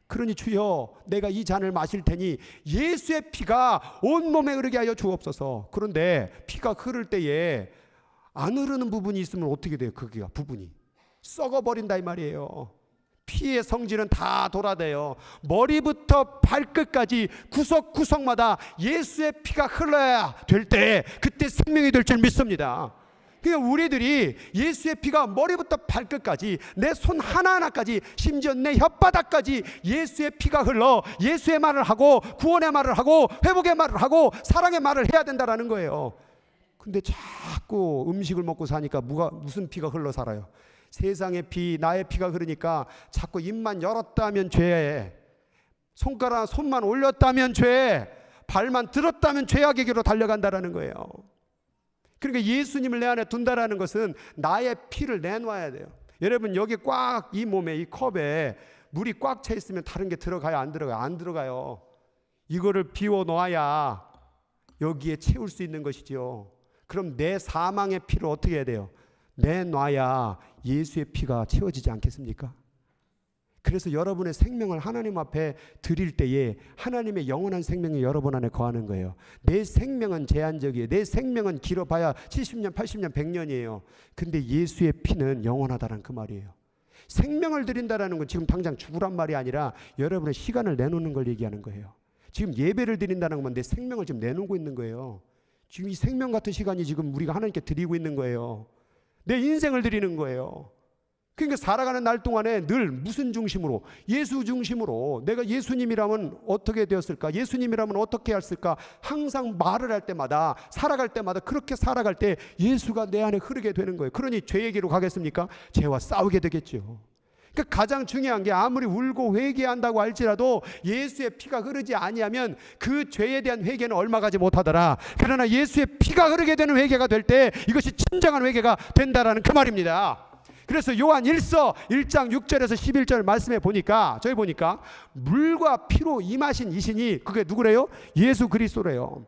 그러니 주여 내가 이 잔을 마실 테니 예수의 피가 온몸에 흐르게 하여 주옵소서. 그런데 피가 흐를 때에 안 흐르는 부분이 있으면 어떻게 돼요? 그게 부분이 썩어버린다 이 말이에요. 피의 성질은 다 돌아대요. 머리부터 발끝까지 구석구석마다 예수의 피가 흘러야 될 때 그때 생명이 될 줄 믿습니다. 그러니까 우리들이 예수의 피가 머리부터 발끝까지 내 손 하나하나까지 심지어 내 혓바닥까지 예수의 피가 흘러 예수의 말을 하고 구원의 말을 하고 회복의 말을 하고 사랑의 말을 해야 된다라는 거예요. 근데 자꾸 음식을 먹고 사니까 무슨 피가 흘러 살아요? 세상의 피, 나의 피가 흐르니까 자꾸 입만 열었다면 죄, 손만 올렸다면 죄, 발만 들었다면 죄악에게로 달려간다라는 거예요. 그러니까 예수님을 내 안에 둔다라는 것은 나의 피를 내놔야 돼요. 여러분, 여기 꽉 이 몸에, 이 컵에 물이 꽉 차 있으면 다른 게 들어가요? 안 들어가요? 안 들어가요. 이거를 비워 놓아야 여기에 채울 수 있는 것이지요. 그럼 내 사망의 피를 어떻게 해야 돼요? 내놔야 예수의 피가 채워지지 않겠습니까? 그래서 여러분의 생명을 하나님 앞에 드릴 때에 하나님의 영원한 생명이 여러분 안에 거하는 거예요. 내 생명은 제한적이에요. 내 생명은 길어봐야 70년, 80년, 100년이에요. 근데 예수의 피는 영원하다는 그 말이에요. 생명을 드린다는 건 지금 당장 죽으란 말이 아니라 여러분의 시간을 내놓는 걸 얘기하는 거예요. 지금 예배를 드린다는 건 내 생명을 지금 내놓고 있는 거예요. 지금 이 생명 같은 시간이 지금 우리가 하나님께 드리고 있는 거예요. 내 인생을 드리는 거예요. 그러니까 살아가는 날 동안에 늘 무슨 중심으로? 예수 중심으로. 내가 예수님이라면 어떻게 되었을까? 예수님이라면 어떻게 했을까? 항상 말을 할 때마다, 살아갈 때마다 그렇게 살아갈 때 예수가 내 안에 흐르게 되는 거예요. 그러니 죄에게로 가겠습니까? 죄와 싸우게 되겠죠. 그러니까 가장 중요한 게 아무리 울고 회개한다고 할지라도 예수의 피가 흐르지 아니하면 그 죄에 대한 회개는 얼마 가지 못하더라. 그러나 예수의 피가 흐르게 되는 회개가 될 때 이것이 진정한 회개가 된다라는 그 말입니다. 그래서 요한 1서 1장 6절에서 11절 말씀에 보니까, 저희 보니까 물과 피로 임하신 이신이 그게 누구래요? 예수 그리스도래요.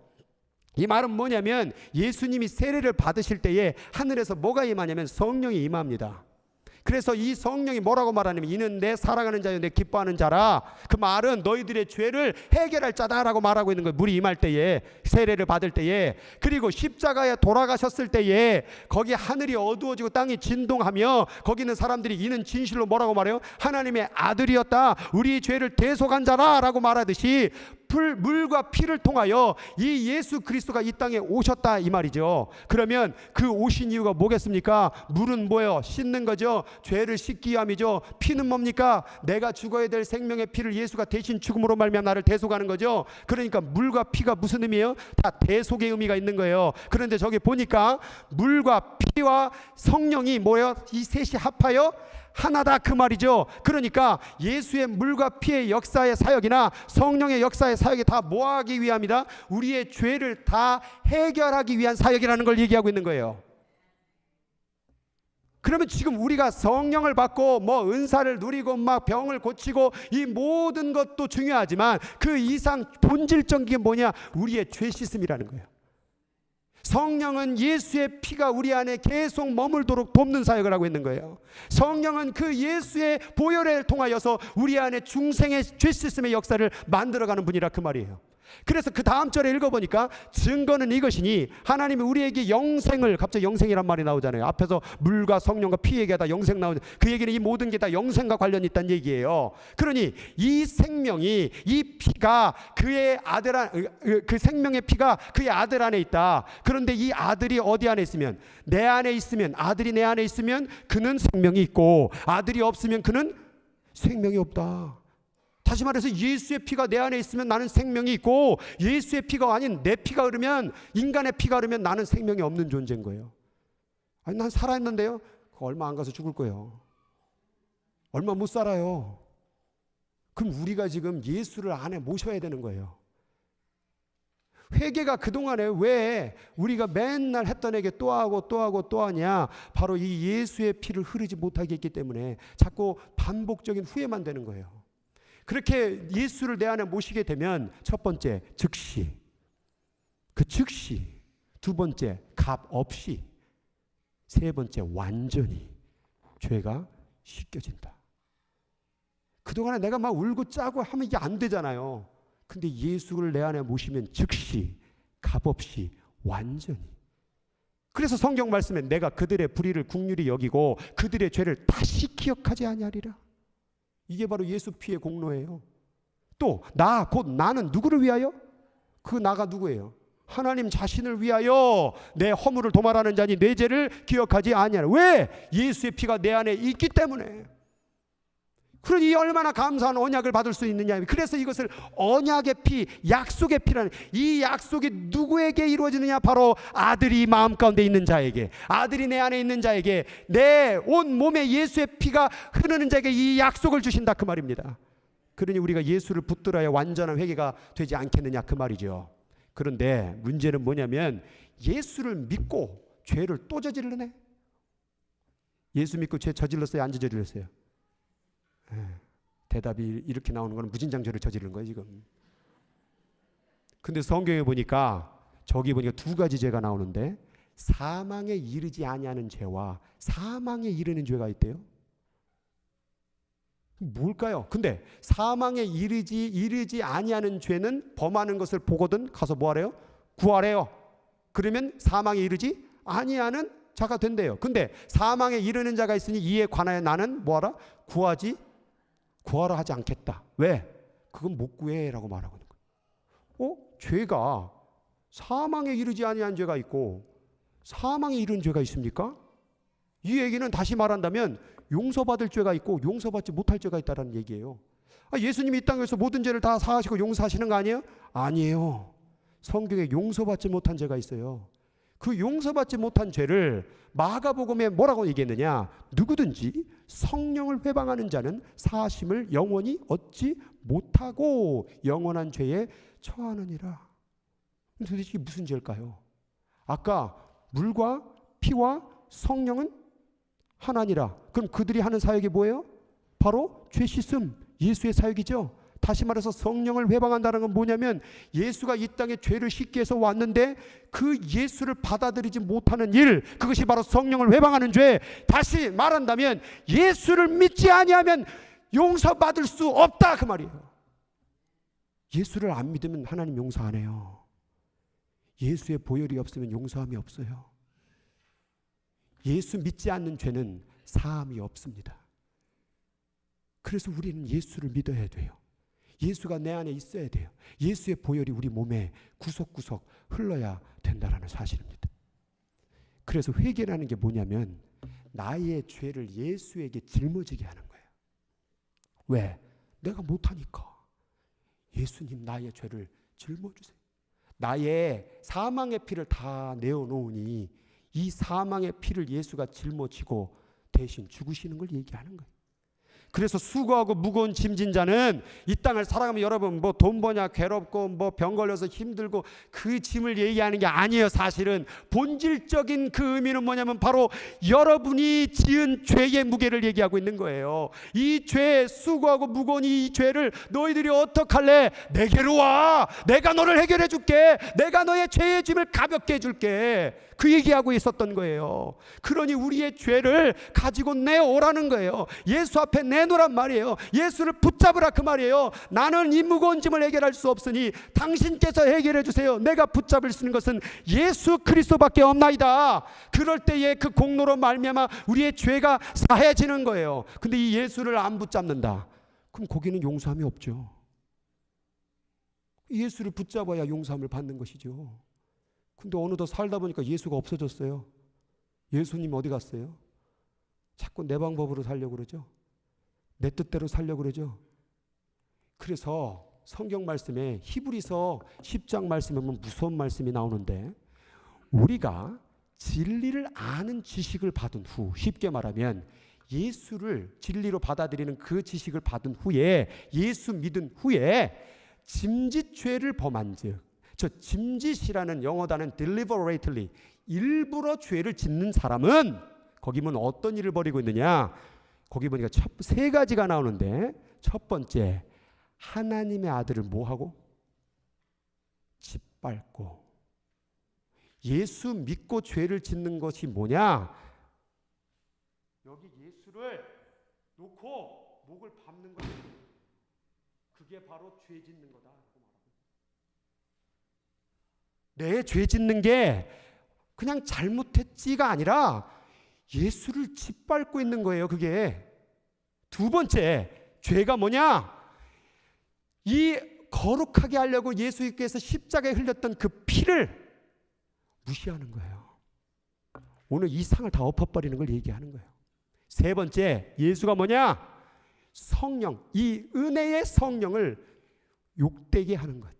이 말은 뭐냐면 예수님이 세례를 받으실 때에 하늘에서 뭐가 임하냐면 성령이 임합니다. 그래서 이 성령이 뭐라고 말하냐면 이는 내 사랑하는 자요 내 기뻐하는 자라. 그 말은 너희들의 죄를 해결할 자다라고 말하고 있는 거예요. 물이 임할 때에, 세례를 받을 때에. 그리고 십자가에 돌아가셨을 때에 거기 하늘이 어두워지고 땅이 진동하며 거기 있는 사람들이 이는 진실로 뭐라고 말해요? 하나님의 아들이었다, 우리 죄를 대속한 자라라고 말하듯이 물과 피를 통하여 이 예수 그리스도가 이 땅에 오셨다 이 말이죠. 그러면 그 오신 이유가 뭐겠습니까? 물은 뭐예요? 씻는 거죠. 죄를 씻기 위함이죠. 피는 뭡니까? 내가 죽어야 될 생명의 피를 예수가 대신 죽음으로 말미암아 나를 대속하는 거죠. 그러니까 물과 피가 무슨 의미예요? 다 대속의 의미가 있는 거예요. 그런데 저기 보니까 물과 피와 성령이 뭐예요? 이 셋이 합하여 하나다 그 말이죠. 그러니까 예수의 물과 피의 역사의 사역이나 성령의 역사의 사역이 다 뭐하기 위함이다? 우리의 죄를 다 해결하기 위한 사역이라는 걸 얘기하고 있는 거예요. 그러면 지금 우리가 성령을 받고 뭐 은사를 누리고 막 병을 고치고 이 모든 것도 중요하지만 그 이상 본질적인 게 뭐냐? 우리의 죄 씻음이라는 거예요. 성령은 예수의 피가 우리 안에 계속 머물도록 돕는 사역을 하고 있는 거예요. 성령은 그 예수의 보혈을 통하여서 우리 안에 중생의 죄 씻음의 역사를 만들어가는 분이라 그 말이에요. 그래서 그 다음 절에 읽어보니까 증거는 이것이니 하나님이 우리에게 영생을, 갑자기 영생이란 말이 나오잖아요. 앞에서 물과 성령과 피 얘기하다 영생 나오는 그 얘기는 이 모든 게 다 영생과 관련이 있다는 얘기예요. 그러니 이 생명이, 이 피가 그의 아들 그 생명의 피가 그의 아들 안에 있다. 그런데 이 아들이 어디 안에 있으면, 내 안에 있으면, 아들이 내 안에 있으면 그는 생명이 있고 아들이 없으면 그는 생명이 없다. 다시 말해서 예수의 피가 내 안에 있으면 나는 생명이 있고 예수의 피가 아닌 내 피가 흐르면, 인간의 피가 흐르면 나는 생명이 없는 존재인 거예요. 아니 난 살아있는데요? 얼마 안 가서 죽을 거예요. 얼마 못 살아요. 그럼 우리가 지금 예수를 안에 모셔야 되는 거예요. 회개가 그동안에 왜 우리가 맨날 했던 얘기 또 하고 또 하고 또 하냐? 바로 이 예수의 피를 흐르지 못하게 했기 때문에 자꾸 반복적인 후회만 되는 거예요. 그렇게 예수를 내 안에 모시게 되면 첫 번째 즉시, 그 즉시, 두 번째 값 없이, 세 번째 완전히 죄가 씻겨진다. 그동안에 내가 막 울고 짜고 하면 이게 안 되잖아요. 근데 예수를 내 안에 모시면 즉시, 값 없이, 완전히. 그래서 성경 말씀에 내가 그들의 불의를 긍휼히 여기고 그들의 죄를 다시 기억하지 아니하리라. 이게 바로 예수 피의 공로예요. 또 나, 곧 나는 누구를 위하여? 그 나가 누구예요? 하나님 자신을 위하여 내 허물을 도말하는 자니 내 죄를 기억하지 아니하라. 왜? 예수의 피가 내 안에 있기 때문에. 그러니 얼마나 감사한 언약을 받을 수 있느냐. 그래서 이것을 언약의 피, 약속의 피라는, 이 약속이 누구에게 이루어지느냐? 바로 아들이 마음 가운데 있는 자에게, 아들이 내 안에 있는 자에게, 내 온 몸에 예수의 피가 흐르는 자에게 이 약속을 주신다, 그 말입니다. 그러니 우리가 예수를 붙들어야 완전한 회개가 되지 않겠느냐, 그 말이죠. 그런데 문제는 뭐냐면 예수를 믿고 죄를 또 저질러네. 예수 믿고 죄 저질렀어요, 안 저질렀어요? 대답이 이렇게 나오는 건 무진장 죄를 저지른 거예요, 지금. 근데 성경에 보니까, 저기 보니까 두 가지 죄가 나오는데, 사망에 이르지 아니하는 죄와 사망에 이르는 죄가 있대요. 뭘까요? 근데 사망에 이르지 아니하는 죄는 범하는 것을 보거든 가서 뭐 하래요? 구하래요. 그러면 사망에 이르지 아니하는 자가 된대요. 근데 사망에 이르는 자가 있으니 이에 관하여 나는 뭐하라? 구하라 하지 않겠다. 왜? 그건 못 구해라고 말하고 있는 거예요. 죄가 사망에 이르지 아니한 죄가 있고 사망에 이르는 죄가 있습니까? 이 얘기는 다시 말한다면 용서받을 죄가 있고 용서받지 못할 죄가 있다는 얘기예요. 예수님이 이 땅에서 모든 죄를 다 사하시고 용서하시는 거 아니에요? 아니에요. 성경에 용서받지 못한 죄가 있어요. 그 용서받지 못한 죄를 마가복음에 뭐라고 얘기했느냐? 누구든지 성령을 회방하는 자는 사하심을 영원히 얻지 못하고 영원한 죄에 처하느니라. 도대체 이게 무슨 죄일까요? 아까 물과 피와 성령은 하나니라. 그럼 그들이 하는 사역이 뭐예요? 바로 죄 씻음, 예수의 사역이죠. 다시 말해서 성령을 회방한다는 건 뭐냐면 예수가 이 땅에 죄를 씻기 위해서 왔는데 그 예수를 받아들이지 못하는 일, 그것이 바로 성령을 회방하는 죄. 다시 말한다면 예수를 믿지 아니하면 용서받을 수 없다, 그 말이에요. 예수를 안 믿으면 하나님 용서 안 해요. 예수의 보혈이 없으면 용서함이 없어요. 예수 믿지 않는 죄는 사함이 없습니다. 그래서 우리는 예수를 믿어야 돼요. 예수가 내 안에 있어야 돼요. 예수의 보혈이 우리 몸에 구석구석 흘러야 된다는 사실입니다. 그래서 회개라는 게 뭐냐면 나의 죄를 예수에게 짊어지게 하는 거예요. 왜? 내가 못하니까. 예수님 나의 죄를 짊어주세요. 나의 사망의 피를 다 내어놓으니 이 사망의 피를 예수가 짊어지고 대신 죽으시는 걸 얘기하는 거예요. 그래서 수고하고 무거운 짐진 자는 이 땅을 살아가면 여러분 뭐 돈 버냐 괴롭고 뭐 병 걸려서 힘들고 그 짐을 얘기하는 게 아니에요. 사실은 본질적인 그 의미는 뭐냐면 바로 여러분이 지은 죄의 무게를 얘기하고 있는 거예요. 이 죄, 수고하고 무거운 이 죄를 너희들이 어떡할래? 내게로 와. 내가 너를 해결해 줄게. 내가 너의 죄의 짐을 가볍게 해줄게. 그 얘기하고 있었던 거예요. 그러니 우리의 죄를 가지고 내오라는 거예요. 예수 앞에 내놓으란 말이에요. 예수를 붙잡으라, 그 말이에요. 나는 이 무거운 짐을 해결할 수 없으니 당신께서 해결해 주세요. 내가 붙잡을 수 있는 것은 예수 그리스도밖에 없나이다. 그럴 때에 그 공로로 말미암아 우리의 죄가 사해지는 거예요. 근데 이 예수를 안 붙잡는다. 그럼 거기는 용서함이 없죠. 예수를 붙잡아야 용서함을 받는 것이죠. 근데 어느덧 살다 보니까 예수가 없어졌어요. 예수님 어디 갔어요? 자꾸 내 방법으로 살려고 그러죠. 내 뜻대로 살려고 그러죠. 그래서 성경 말씀에 히브리서 10장 말씀에 보면 무서운 말씀이 나오는데 우리가 진리를 아는 지식을 받은 후, 쉽게 말하면 예수를 진리로 받아들이는 그 지식을 받은 후에, 예수 믿은 후에 짐짓죄를 범한 즉, 저 짐짓이라는 영어 단어는 deliberately, 일부러 죄를 짓는 사람은 거기 보면 어떤 일을 벌이고 있느냐? 거기 보니까 세 가지가 나오는데 첫 번째, 하나님의 아들을 뭐하고? 짓밟고. 예수 믿고 죄를 짓는 것이 뭐냐? 여기 예수를 놓고 목을 밟는 거예요. 그게 바로 죄 짓는 거다. 내 죄 짓는 게 그냥 잘못했지가 아니라 예수를 짓밟고 있는 거예요. 그게. 두 번째, 죄가 뭐냐? 이 거룩하게 하려고 예수께서 십자가에 흘렸던 그 피를 무시하는 거예요. 오늘 이 상을 다 엎어버리는 걸 얘기하는 거예요. 세 번째, 예수가 뭐냐? 성령, 이 은혜의 성령을 욕되게 하는 것,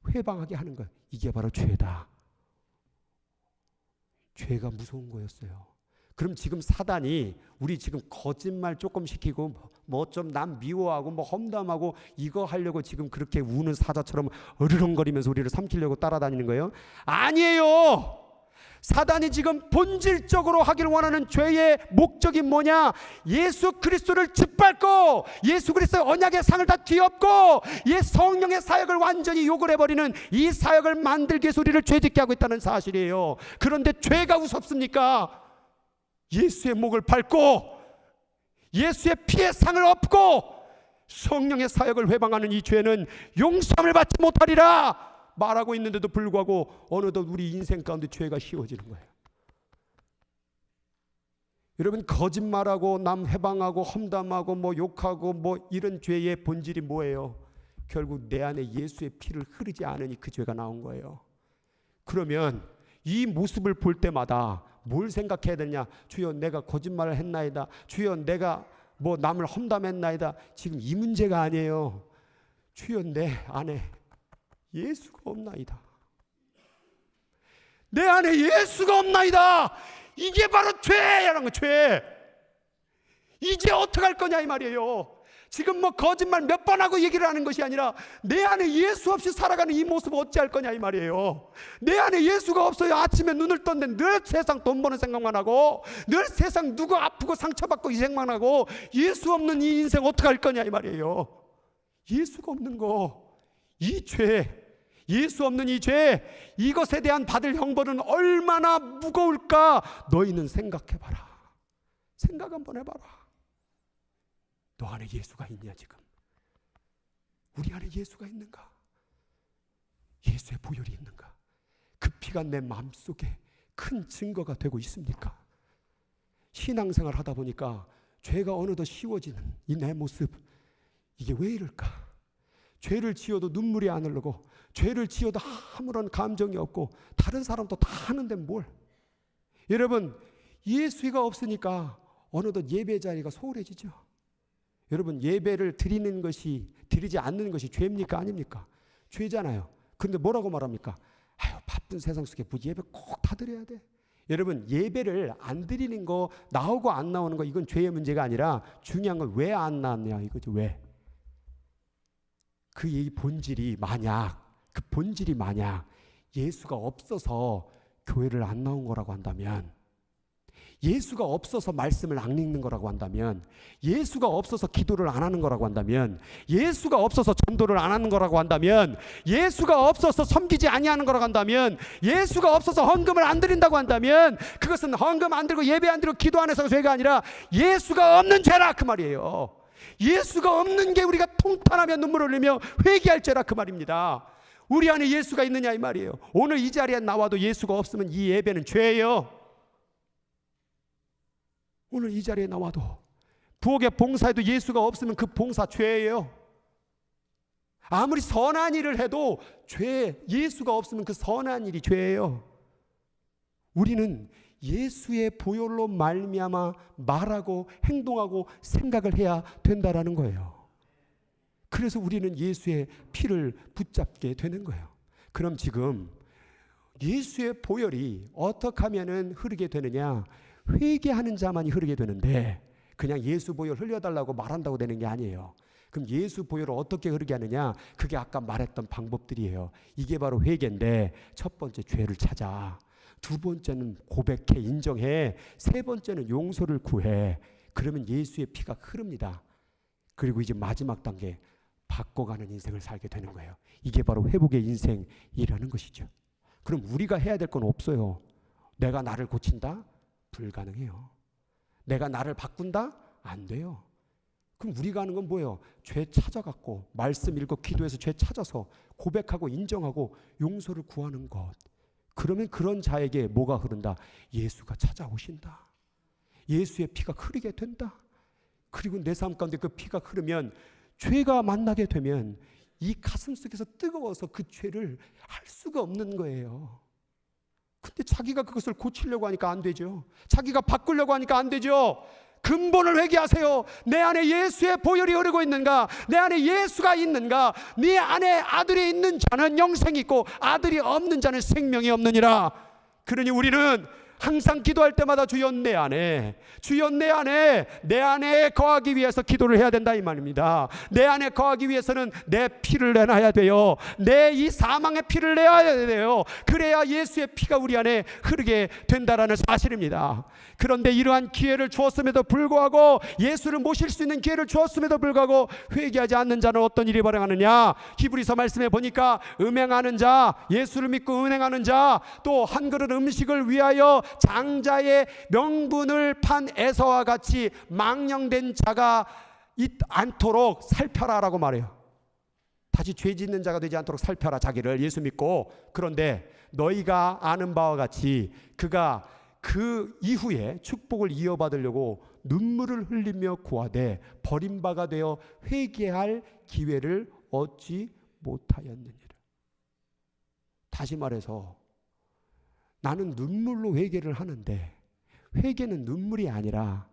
회방하게 하는 것, 이게 바로 죄다. 죄가 무서운 거였어요. 그럼 지금 사단이 우리 지금 거짓말 조금 시키고 뭐 좀 남 미워하고 뭐 험담하고 이거 하려고 지금 그렇게 우는 사자처럼 어르렁거리면서 우리를 삼키려고 따라다니는 거예요? 아니에요. 사단이 지금 본질적으로 하길 원하는 죄의 목적이 뭐냐? 예수 그리스도를 짓밟고 예수 그리스도의 언약의 상을 다 뒤엎고 성령의 사역을 완전히 욕을 해버리는 이 사역을 만들기 위해서 우리를 죄짓게 하고 있다는 사실이에요. 그런데 죄가 우습습니까? 예수의 목을 밟고 예수의 피의 상을 업고 성령의 사역을 회방하는 이 죄는 용서함을 받지 못하리라 말하고 있는데도 불구하고 어느덧 우리 인생 가운데 죄가 씌워지는 거예요. 여러분, 거짓말하고 남 회방하고 험담하고 뭐 욕하고 뭐 이런 죄의 본질이 뭐예요? 결국 내 안에 예수의 피를 흐르지 않으니 그 죄가 나온 거예요. 그러면 이 모습을 볼 때마다 뭘 생각해야 되냐? 주여, 내가 거짓말을 했나이다. 주여, 내가 뭐 남을 험담했나이다. 지금 이 문제가 아니에요. 주여, 내 안에 예수가 없나이다. 내 안에 예수가 없나이다. 이게 바로 죄라는 거, 죄. 이제 어떡할 거냐 이 말이에요. 지금 뭐 거짓말 몇 번 하고 얘기를 하는 것이 아니라 내 안에 예수 없이 살아가는 이 모습 어찌할 거냐 이 말이에요. 내 안에 예수가 없어요. 아침에 눈을 떴는데 늘 세상 돈 버는 생각만 하고 늘 세상 누구 아프고 상처받고 이 생각만 하고 예수 없는 이 인생 어떡할 거냐 이 말이에요. 예수가 없는 거, 이 죄, 예수 없는 이 죄, 이것에 대한 받을 형벌은 얼마나 무거울까 너희는 생각해봐라. 생각 한번 해봐라. 너 안에 예수가 있냐 지금? 우리 안에 예수가 있는가? 예수의 보혈이 있는가? 그 피가 내 마음속에 큰 증거가 되고 있습니까? 신앙생활 하다 보니까 죄가 어느덧 쉬워지는 이 내 모습, 이게 왜 이럴까? 죄를 지어도 눈물이 안 흐르고 죄를 지어도 아무런 감정이 없고 다른 사람도 다 하는데 뭘? 여러분, 예수가 없으니까 어느덧 예배 자리가 소홀해지죠. 여러분, 예배를 드리는 것이, 드리지 않는 것이 죄입니까? 아닙니까? 죄잖아요. 그런데 뭐라고 말합니까? 아유, 바쁜 세상 속에 뭐 예배 꼭 다 드려야 돼. 여러분, 예배를 안 드리는 거, 나오고 안 나오는 거, 이건 죄의 문제가 아니라 중요한 건 왜 안 나왔냐 이거죠. 왜? 그 본질이 만약, 그 본질이 만약 예수가 없어서 교회를 안 나온 거라고 한다면, 예수가 없어서 말씀을 안 읽는 거라고 한다면, 예수가 없어서 기도를 안 하는 거라고 한다면, 예수가 없어서 전도를 안 하는 거라고 한다면, 예수가 없어서 섬기지 아니하는 거라고 한다면, 예수가 없어서 헌금을 안 드린다고 한다면, 그것은 헌금 안 드리고 예배 안 드리고 기도 안 해서 죄가 아니라 예수가 없는 죄라 그 말이에요. 예수가 없는 게 우리가 통탄하며 눈물을 흘리며 회개할 죄라 그 말입니다. 우리 안에 예수가 있느냐 이 말이에요. 오늘 이 자리에 나와도 예수가 없으면 이 예배는 죄예요. 오늘 이 자리에 나와도 부엌에 봉사해도 예수가 없으면 그 봉사 죄예요. 아무리 선한 일을 해도 죄, 예수가 없으면 그 선한 일이 죄예요. 우리는 예수의 보혈로 말미암아 말하고 행동하고 생각을 해야 된다라는 거예요. 그래서 우리는 예수의 피를 붙잡게 되는 거예요. 그럼 지금 예수의 보혈이 어떻게 하면 흐르게 되느냐? 회개하는 자만이 흐르게 되는데 그냥 예수 보혈 흘려달라고 말한다고 되는 게 아니에요. 그럼 예수 보혈을 어떻게 흐르게 하느냐? 그게 아까 말했던 방법들이에요. 이게 바로 회개인데, 첫 번째 죄를 찾아, 두 번째는 고백해 인정해, 세 번째는 용서를 구해. 그러면 예수의 피가 흐릅니다. 그리고 이제 마지막 단계, 바꿔가는 인생을 살게 되는 거예요. 이게 바로 회복의 인생이라는 것이죠. 그럼 우리가 해야 될 건 없어요. 내가 나를 고친다? 불가능해요. 내가 나를 바꾼다? 안 돼요. 그럼 우리가 하는 건 뭐예요? 죄 찾아갖고 말씀 읽고 기도해서 죄 찾아서 고백하고 인정하고 용서를 구하는 것. 그러면 그런 자에게 뭐가 흐른다? 예수가 찾아오신다. 예수의 피가 흐르게 된다. 그리고 내 삶 가운데 그 피가 흐르면, 죄가 만나게 되면 이 가슴 속에서 뜨거워서 그 죄를 할 수가 없는 거예요. 근데 자기가 그것을 고치려고 하니까 안 되죠. 자기가 바꾸려고 하니까 안 되죠. 근본을 회개하세요. 내 안에 예수의 보혈이 흐르고 있는가? 내 안에 예수가 있는가? 네 안에 아들이 있는 자는 영생이 있고 아들이 없는 자는 생명이 없느니라. 그러니 우리는 항상 기도할 때마다 주여 내 안에, 주여 내 안에 거하기 위해서 기도를 해야 된다 이 말입니다. 내 안에 거하기 위해서는 내 피를 내놔야 돼요. 내 이 사망의 피를 내야 돼요. 그래야 예수의 피가 우리 안에 흐르게 된다라는 사실입니다. 그런데 이러한 기회를 주었음에도 불구하고, 예수를 모실 수 있는 기회를 주었음에도 불구하고 회개하지 않는 자는 어떤 일이 발생하느냐? 히브리서 말씀에 보니까 음행하는 자, 예수를 믿고 은행하는 자, 또 한 그릇 음식을 위하여 장자의 명분을 판 에서와 같이 망령된 자가 않도록 살펴라라고 말해요. 다시 죄 짓는 자가 되지 않도록 살펴라, 자기를 예수 믿고. 그런데 너희가 아는 바와 같이 그가 그 이후에 축복을 이어받으려고 눈물을 흘리며 구하되 버림바가 되어 회개할 기회를 얻지 못하였느니라. 다시 말해서 나는 눈물로 회개를 하는데, 회개는 눈물이 아니라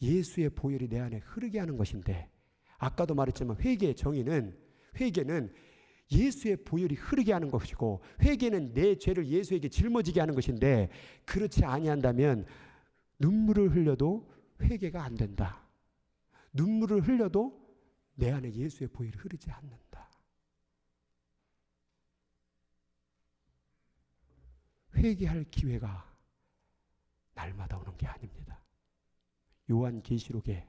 예수의 보혈이 내 안에 흐르게 하는 것인데, 아까도 말했지만 회개의 정의는, 회개는 예수의 보혈이 흐르게 하는 것이고, 회개는 내 죄를 예수에게 짊어지게 하는 것인데, 그렇지 아니한다면 눈물을 흘려도 회개가 안 된다. 눈물을 흘려도 내 안에 예수의 보혈이 흐르지 않는다. 회개할 기회가 날마다 오는 게 아닙니다. 요한계시록에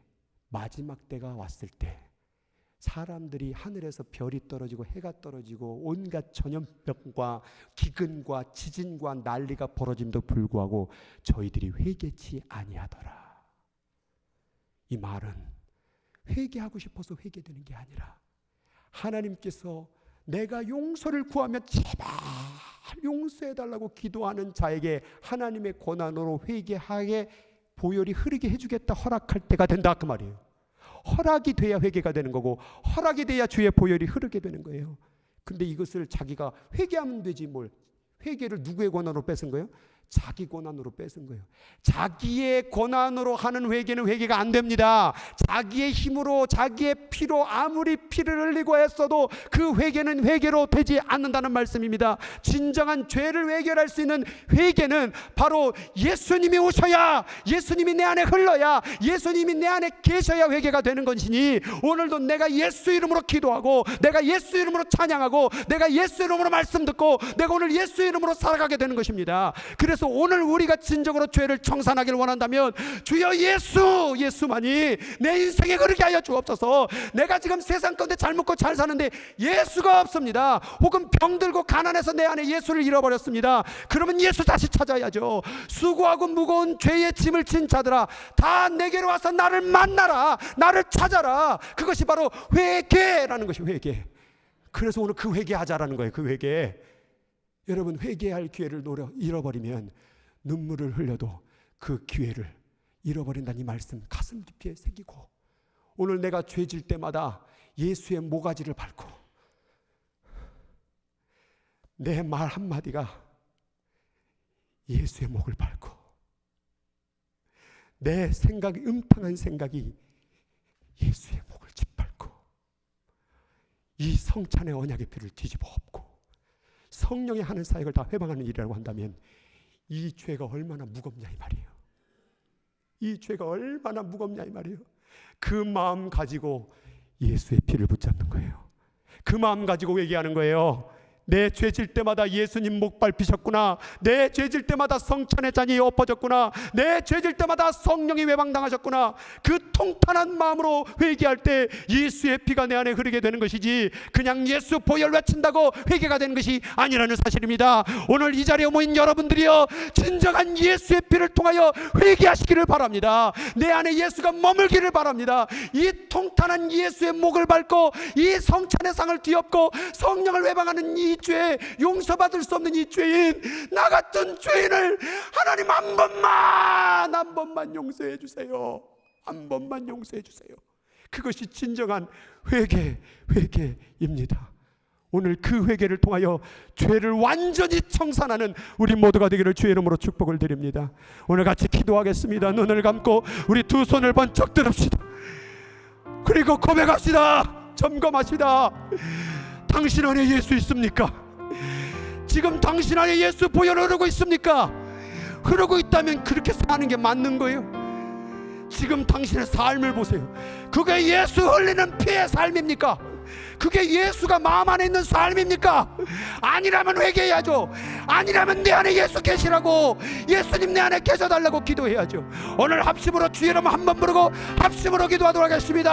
마지막 때가 왔을 때 사람들이 하늘에서 별이 떨어지고 해가 떨어지고 온갖 전염병과 기근과 지진과 난리가 벌어짐도 불구하고 저희들이 회개치 아니하더라. 이 말은 회개하고 싶어서 회개되는 게 아니라, 하나님께서 내가 용서를 구하며 제발 용서해달라고 기도하는 자에게 하나님의 권한으로 회개하게 보혈이 흐르게 해주겠다 허락할 때가 된다 그 말이에요. 허락이 돼야 회개가 되는 거고, 허락이 돼야 주의 보혈이 흐르게 되는 거예요. 근데 이것을 자기가 회개하면 되지 뭘, 회개를 누구의 권한으로 뺏은 거예요? 자기 권한으로 뺏은 거예요. 자기의 권한으로 하는 회개는 회개가 안 됩니다. 자기의 힘으로, 자기의 피로 아무리 피를 흘리고 했어도 그 회개는 회개로 되지 않는다는 말씀입니다. 진정한 죄를 해결할 수 있는 회개는 바로 예수님이 오셔야, 예수님이 내 안에 흘러야, 예수님이 내 안에 계셔야 회개가 되는 것이니, 오늘도 내가 예수 이름으로 기도하고, 내가 예수 이름으로 찬양하고, 내가 예수 이름으로 말씀 듣고, 내가 오늘 예수 이름으로 살아가게 되는 것입니다. 그래서 오늘 우리가 진정으로 죄를 청산하기를 원한다면 주여 예수만이 내 인생에 흐르게 하여 주옵소서. 내가 지금 세상 가운데 잘 먹고 잘 사는데 예수가 없습니다. 혹은 병들고 가난해서 내 안에 예수를 잃어버렸습니다. 그러면 예수 다시 찾아야죠. 수고하고 무거운 죄의 짐을 진 자들아, 다 내게로 와서 나를 만나라, 나를 찾아라. 그것이 바로 회개라는 것이 회개. 그래서 오늘 그 회개하자라는 거예요. 그 회개. 여러분, 회개할 기회를 잃어버리면 눈물을 흘려도 그 기회를 잃어버린다는 이 말씀 가슴 깊이 새기고, 오늘 내가 죄질 때마다 예수의 모가지를 밟고, 내 말 한마디가 예수의 목을 밟고, 내 생각이, 음탕한 생각이 예수의 목을 짓밟고, 이 성찬의 언약의 피를 뒤집어 엎고 성령의 하는 사역을 다 회방하는 일이라고 한다면 이 죄가 얼마나 무겁냐 이 말이에요. 이 죄가 얼마나 무겁냐 이 말이에요. 그 마음 가지고 예수의 피를 붙잡는 거예요. 그 마음 가지고 얘기하는 거예요. 내 죄질 때마다 예수님 목 밟히셨구나. 내 죄질 때마다 성찬의 잔이 엎어졌구나. 내 죄질 때마다 성령이 외방당하셨구나. 그 통탄한 마음으로 회개할 때 예수의 피가 내 안에 흐르게 되는 것이지, 그냥 예수 보혈 외친다고 회개가 되는 것이 아니라는 사실입니다. 오늘 이 자리에 모인 여러분들이여, 진정한 예수의 피를 통하여 회개하시기를 바랍니다. 내 안에 예수가 머물기를 바랍니다. 이 통탄한 예수의 목을 밟고 이 성찬의 상을 뒤엎고 성령을 외방하는 이 죄, 용서받을 수 없는 이 죄인, 나 같은 죄인을 하나님 한 번만 용서해 주세요. 한 번만 용서해 주세요. 그것이 진정한 회개입니다. 오늘 그 회개를 통하여 죄를 완전히 청산하는 우리 모두가 되기를 주의 이름으로 축복을 드립니다. 오늘 같이 기도하겠습니다. 눈을 감고 우리 두 손을 번쩍 들읍시다. 그리고 고백합시다. 점검합시다. 당신 안에 예수 있습니까? 지금 당신 안에 예수 보혈 흐르고 있습니까? 흐르고 있다면 그렇게 사는 게 맞는 거예요. 지금 당신의 삶을 보세요. 그게 예수 흘리는 피의 삶입니까? 그게 예수가 마음 안에 있는 삶입니까? 아니라면 회개해야죠. 아니라면 내 안에 예수 계시라고, 예수님 내 안에 계셔달라고 기도해야죠. 오늘 합심으로 주의 이름 한번 부르고 합심으로 기도하도록 하겠습니다.